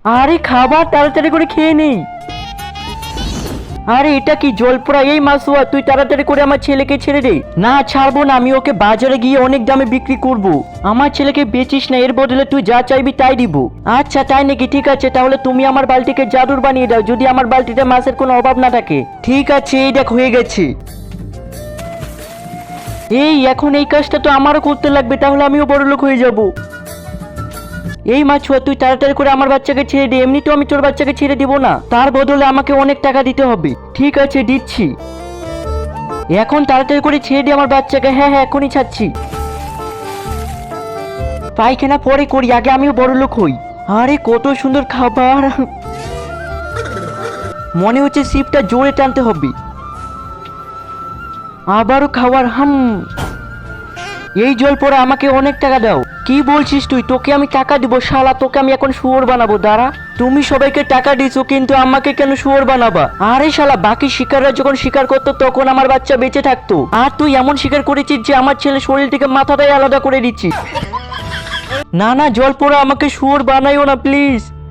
আরে খাবার তাড়াতাড়ি করে খেয়ে নেই। আরে এটা কি জল পোড়া? এই মাসুয়া, তুই তাড়াতাড়ি করে আমার ছেলেকে ছেড়ে দে। না ছাড়বো না, আমি ওকে বাজারে গিয়ে অনেক দামে বিক্রি করব। আমার ছেলেকে বেচিস না, এর বদলে তুই যা চাইবি তাই দিব। আচ্ছা তাই নাকি, ঠিক আছে, তাহলে তুমি আমার বালতিকে জাদুর বানিয়ে দাও, যদি আমার বালতিতে মাছের কোনো অভাব না থাকে। ঠিক আছে, এই দেখ হয়ে গেছে। এই এখন এই কাজটা তো আমারও করতে লাগবে, তাহলে আমিও বড়লোক হয়ে যাব। এই মাছুয়া, তুই তাড়াতাড়ি করে আমার বাচ্চাকে ছেড়ে দে, এমনি তো আমি তোর বাচ্চাকে ছেড়ে দিব না, তার বদলে আমাকে অনেক টাকা দিতে হবে। ঠিক আছে দিচ্ছি, এখন তাড়াতাড়ি করে ছেড়ে দে আমার বাচ্চাকে। হ্যাঁ হ্যাঁ এখনই ছাড়ছি। পায়খানা পরে করি, আগে আমিও বড়লোক হই। আরে কত সুন্দর খাবার, মনে হচ্ছে সিপটা জোরে টানতে হবে। আবারও খাবার। এই জল পরে আমাকে অনেক টাকা দাও। কি বলছিস তুই? তোকে আমি টাকা দিব শালা, তোকে আমি এখন শুয়োর বানাবো, দাঁড়া। তুমি সবাইকে টাকা দিছো, কিন্তু আমাকে কেন শুয়োর বানাবা? আরে শালা, বাকি শিকাররা যখন শিকার করতো তখন আমার বাচ্চা বেঁচে থাকতো, আর তুই এমন শিকার করেছিস যে আমার ছেলে শরীর থেকে মাথাটাই আলাদা করে দিচ্ছিস। না না জল পড়া, আমাকে শুয়োর বানাইও না প্লিজ।